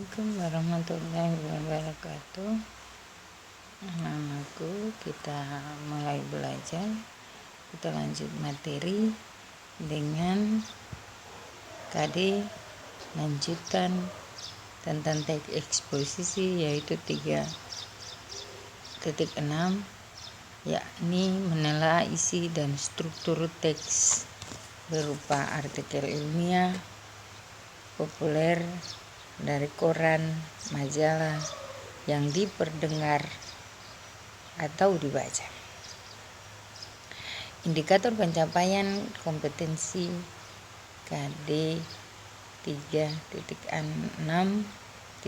Assalamualaikum warahmatullahi wabarakatuh. Anak-anakku, kita mulai belajar. Kita lanjut materi dengan KD lanjutan tentang teks eksposisi, yaitu 3.6, yakni menelaah isi dan struktur teks berupa artikel ilmiah populer dari koran, majalah yang diperdengar atau dibaca. Indikator pencapaian kompetensi KD 3.6.1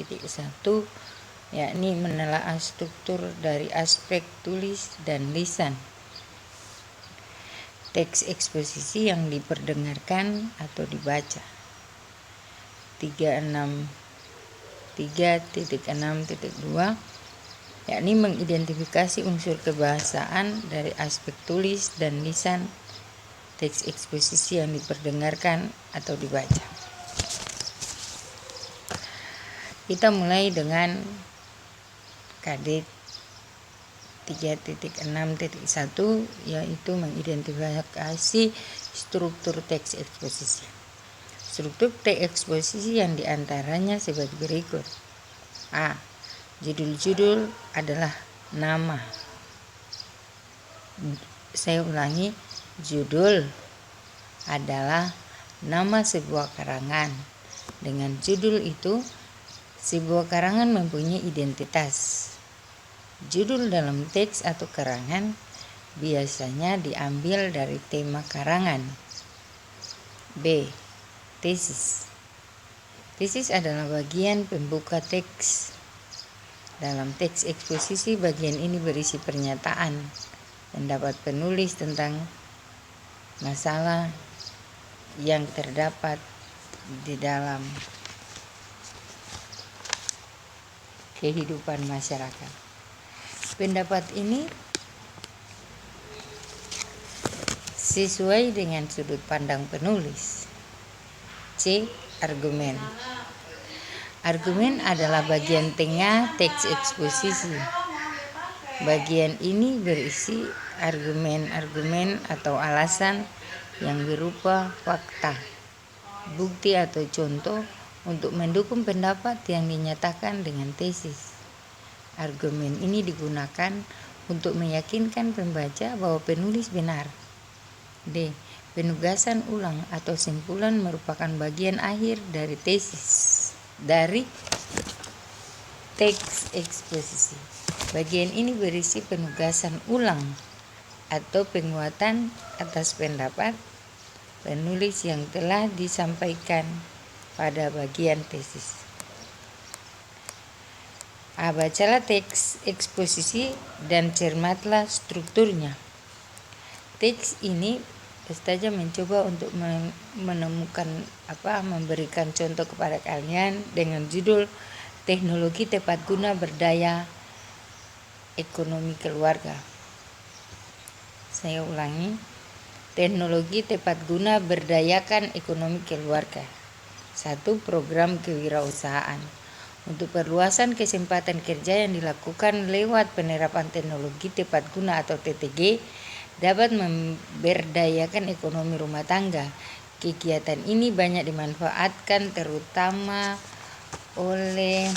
yakni menelaah struktur dari aspek tulis dan lisan teks eksposisi yang diperdengarkan atau dibaca. 3.6.2 yakni mengidentifikasi unsur kebahasaan dari aspek tulis dan lisan teks eksposisi yang diperdengarkan atau dibaca. Kita mulai dengan KD 3.6.1, yaitu mengidentifikasi struktur teks eksposisi. Struktur teks eksposisi yang diantaranya sebagai berikut. A. Judul-judul adalah nama. Saya ulangi, judul adalah nama sebuah karangan. Dengan judul itu, sebuah karangan mempunyai identitas. Judul dalam teks atau karangan biasanya diambil dari tema karangan. B. Tesis. Tesis adalah bagian pembuka teks. Dalam teks eksposisi, bagian ini berisi pernyataan pendapat penulis tentang masalah yang terdapat di dalam kehidupan masyarakat. Pendapat ini sesuai dengan sudut pandang penulis. C. Argumen. Argumen adalah bagian tengah teks eksposisi. Bagian ini berisi argumen-argumen atau alasan yang berupa fakta, bukti atau contoh untuk mendukung pendapat yang dinyatakan dengan tesis. Argumen ini digunakan untuk meyakinkan pembaca bahwa penulis benar. D. Penugasan ulang atau simpulan merupakan bagian akhir dari tesis dari teks eksposisi. Bagian ini berisi penugasan ulang atau penguatan atas pendapat penulis yang telah disampaikan pada bagian tesis. A. Bacalah teks eksposisi dan cermatlah strukturnya. Teks ini saja mencoba untuk memberikan contoh kepada kalian dengan judul Teknologi Tepat Guna Berdaya Ekonomi Keluarga. Saya ulangi, Teknologi Tepat Guna Berdayakan Ekonomi Keluarga. 1. Program kewirausahaan. Untuk perluasan kesempatan kerja yang dilakukan lewat penerapan teknologi tepat guna atau TTG dapat memberdayakan ekonomi rumah tangga. Kegiatan ini banyak dimanfaatkan terutama oleh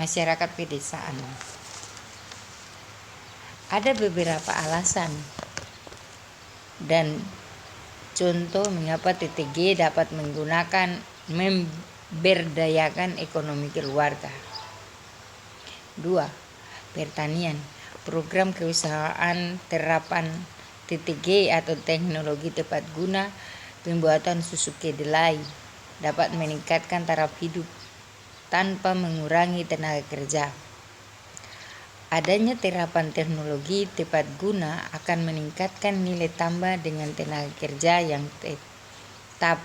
masyarakat pedesaan. Ada beberapa alasan dan contoh mengapa TTG dapat memberdayakan ekonomi keluarga. 2. Pertanian. Program keusahaan terapan TTG atau teknologi tepat guna pembuatan susu kedelai dapat meningkatkan taraf hidup tanpa mengurangi tenaga kerja. Adanya terapan teknologi tepat guna akan meningkatkan nilai tambah dengan tenaga kerja yang tetap,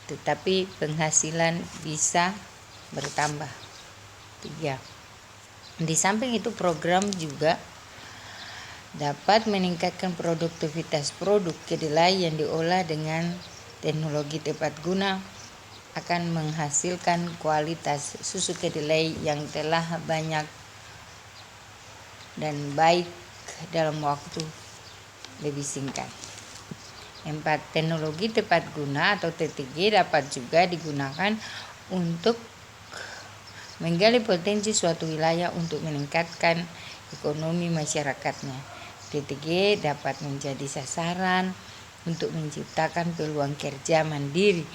tetapi penghasilan bisa bertambah. 3. Di samping itu, program juga dapat meningkatkan produktivitas produk kedelai yang diolah dengan teknologi tepat guna akan menghasilkan kualitas susu kedelai yang telah banyak dan baik dalam waktu lebih singkat. 4. Teknologi tepat guna atau TTG dapat juga digunakan untuk menggali potensi suatu wilayah untuk meningkatkan ekonomi masyarakatnya. TTG dapat menjadi sasaran untuk menciptakan peluang kerja mandiri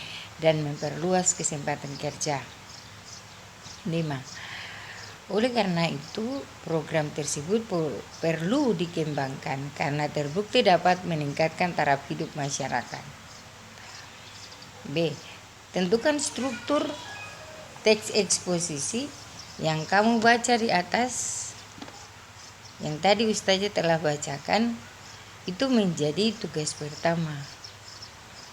dan memperluas kesempatan kerja. 5. Oleh karena itu, program tersebut perlu dikembangkan karena terbukti dapat meningkatkan taraf hidup masyarakat. B. Tentukan struktur teks eksposisi yang kamu baca di atas, yang tadi Ustazah telah bacakan, itu menjadi tugas pertama.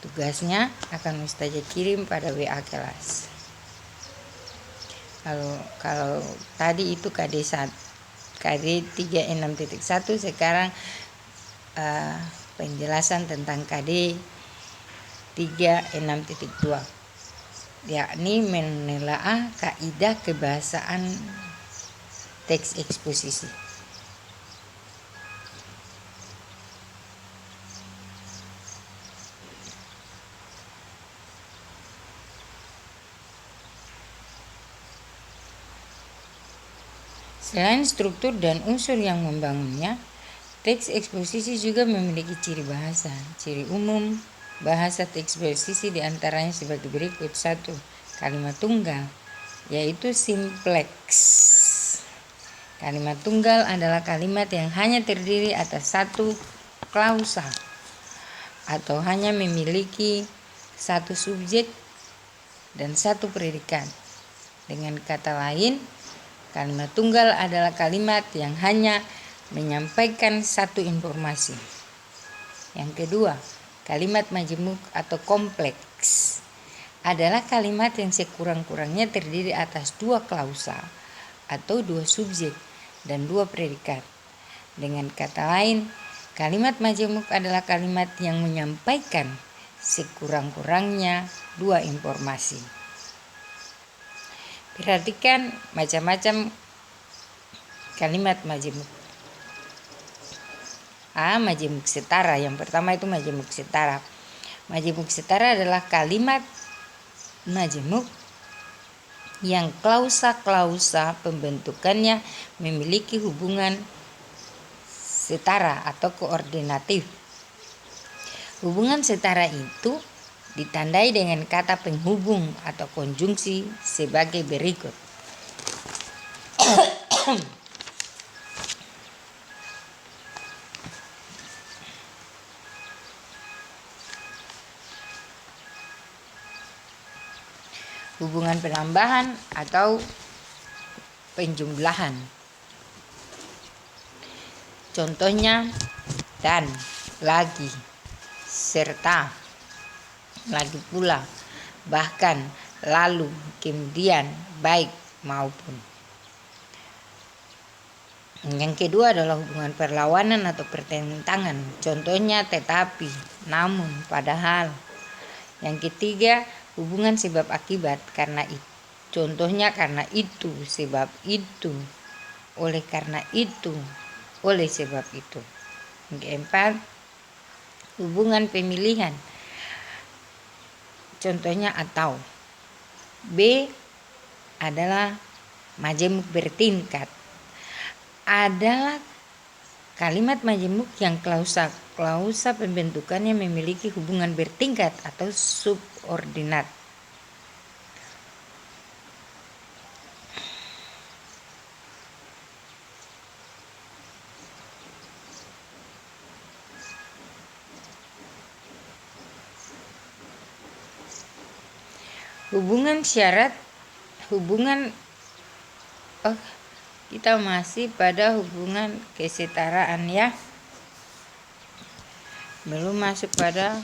Tugasnya akan Ustazah kirim pada WA kelas. Kalau tadi itu KD 36.1, sekarang penjelasan tentang KD 36.2, yakni menelaah kaidah kebahasaan teks eksposisi. Selain struktur dan unsur yang membangunnya, teks eksposisi juga memiliki ciri bahasa. Ciri umum bahasa teks eksposisi diantaranya sebagai berikut. 1. Kalimat tunggal, yaitu simplex. Kalimat tunggal adalah kalimat yang hanya terdiri atas satu klausa atau hanya memiliki satu subjek dan satu predikat. Dengan kata lain, kalimat tunggal adalah kalimat yang hanya menyampaikan satu informasi. Yang kedua, kalimat majemuk atau kompleks adalah kalimat yang sekurang-kurangnya terdiri atas dua klausa atau dua subjek dan dua predikat. Dengan kata lain, kalimat majemuk adalah kalimat yang menyampaikan sekurang-kurangnya dua informasi. Perhatikan macam-macam kalimat majemuk. A. Majemuk setara. Yang pertama itu majemuk setara. Majemuk setara adalah kalimat majemuk yang klausa-klausa pembentukannya memiliki hubungan setara atau koordinatif. Hubungan setara itu ditandai dengan kata penghubung atau konjungsi sebagai berikut. Hubungan penambahan atau penjumlahan. Contohnya dan, lagi, serta, lagi pula, bahkan, lalu, kemudian, baik, maupun. Yang kedua adalah hubungan perlawanan atau pertentangan. Contohnya tetapi, namun, padahal. Yang ketiga, hubungan sebab akibat, karena itu. Contohnya karena itu, sebab itu, oleh karena itu, oleh sebab itu. Yang keempat, hubungan pemilihan. Contohnya atau. B adalah majemuk bertingkat. Adalah kalimat majemuk yang klausa pembentukannya memiliki hubungan bertingkat atau subordinat. Hubungan syarat, kita masih pada hubungan kesetaraan ya. Belum masuk pada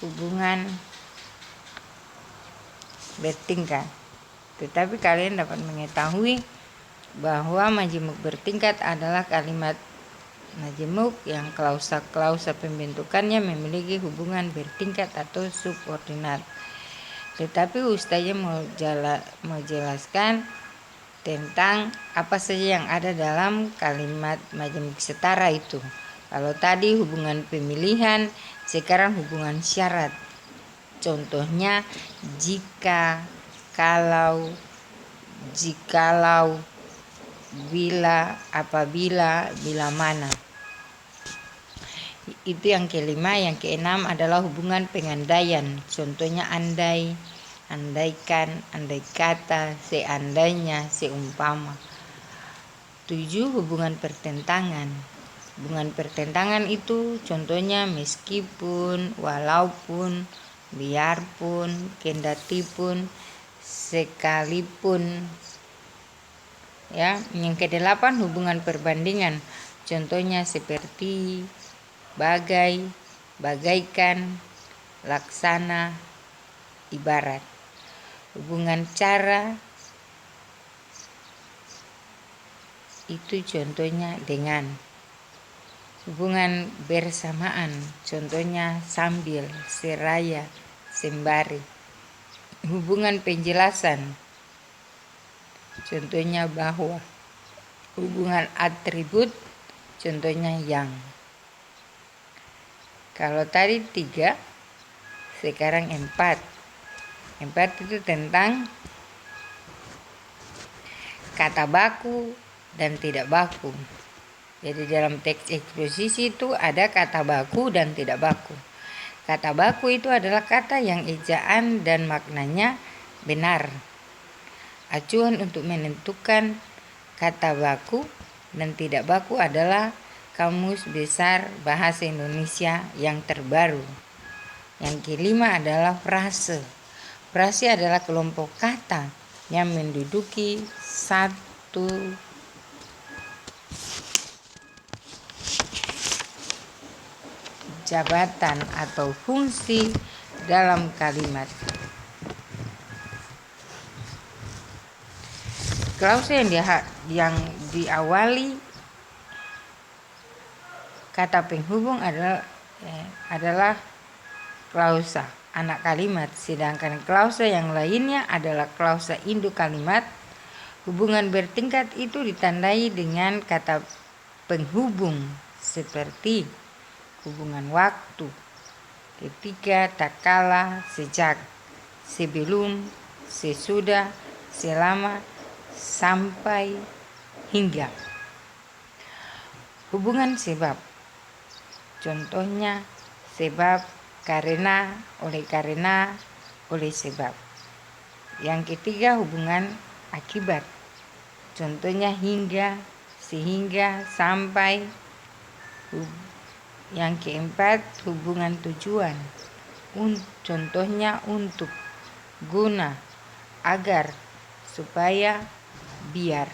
hubungan bertingkat. Tetapi kalian dapat mengetahui bahwa majemuk bertingkat adalah kalimat majemuk yang klausa-klausa pembentukannya memiliki hubungan bertingkat atau subordinat. Tetapi ustaznya mau jelaskan tentang apa saja yang ada dalam kalimat majemuk setara itu. Kalau tadi hubungan pemilihan, sekarang hubungan syarat. Contohnya jika, kalau, jikalau, bila, apabila, bila mana. Itu yang kelima. Yang keenam adalah hubungan pengandaian. Contohnya andai, andaikan, andai kata, seandainya, seumpama. 7. Hubungan pertentangan. Hubungan pertentangan itu contohnya meskipun, walaupun, biarpun, kendatipun, sekalipun. Ya, yang kedelapan hubungan perbandingan. Contohnya seperti bagai, bagaikan, laksana, ibarat. Hubungan cara itu contohnya dengan. Hubungan bersamaan contohnya sambil, seraya, sembari. Hubungan penjelasan contohnya bahwa. Hubungan atribut contohnya yang. Kalau tadi 3, sekarang 4. 4 itu tentang kata baku dan tidak baku. Jadi dalam teks eksposisi itu ada kata baku dan tidak baku. Kata baku itu adalah kata yang ejaan dan maknanya benar. Acuan untuk menentukan kata baku dan tidak baku adalah Kamus Besar Bahasa Indonesia yang terbaru. Yang kelima adalah frase. Frase adalah kelompok kata yang menduduki satu jabatan atau fungsi dalam kalimat. Klausa yang diawali kata penghubung adalah klausa anak kalimat, sedangkan klausa yang lainnya adalah klausa induk kalimat. Hubungan bertingkat itu ditandai dengan kata penghubung seperti hubungan waktu, ketika, tak kala, sejak, sebelum, sesudah, selama, sampai, hingga. Hubungan sebab contohnya sebab, karena, oleh sebab. Yang ketiga hubungan akibat, contohnya hingga, sehingga, sampai. Yang keempat hubungan tujuan, contohnya untuk, guna, agar, supaya, biar.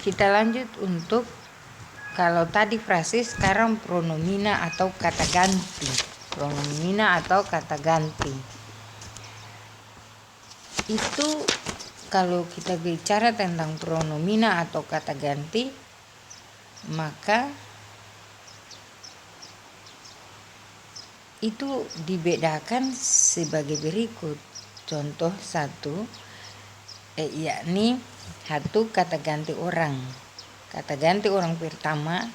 Kita lanjut untuk kalau tadi frase, sekarang pronomina atau kata ganti. Pronomina atau kata ganti itu kalau kita bicara tentang pronomina atau kata ganti, maka itu dibedakan sebagai berikut. Contoh 1, yakni satu kata ganti orang. Kata ganti orang pertama,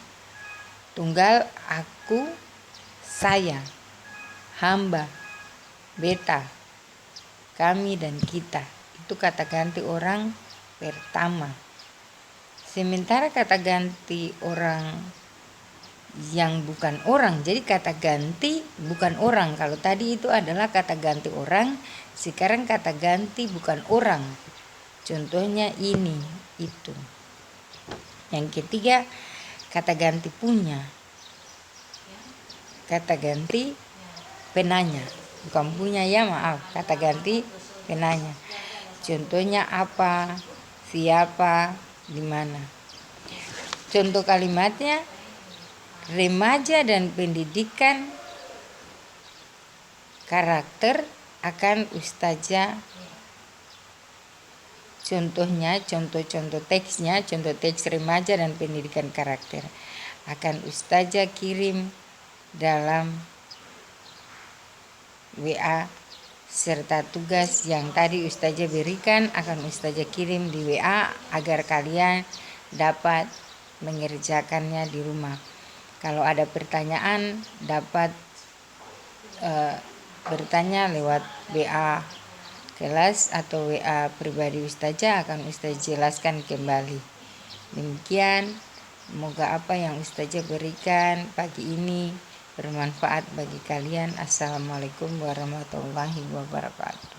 tunggal, aku, saya, hamba, beta, kami, dan kita. Itu kata ganti orang pertama. Sementara kata ganti orang yang bukan orang, jadi kata ganti bukan orang. Kalau tadi itu adalah kata ganti orang, sekarang kata ganti bukan orang. Contohnya ini, itu. Yang ketiga, kata ganti punya. Kata ganti penanya, bukan punya ya, maaf. Kata ganti penanya. Contohnya apa, siapa, di mana. Contoh kalimatnya, remaja dan pendidikan karakter akan ustazah. Contohnya, contoh teksnya, contoh teks remaja dan pendidikan karakter akan ustazah kirim dalam WA serta tugas yang tadi Ustazah berikan akan Ustazah kirim di WA agar kalian dapat mengerjakannya di rumah. Kalau ada pertanyaan dapat bertanya lewat WA kelas atau WA pribadi Ustazah, akan Ustazah jelaskan kembali. Demikian, semoga apa yang Ustazah berikan pagi ini bermanfaat bagi kalian. Assalamualaikum warahmatullahi wabarakatuh.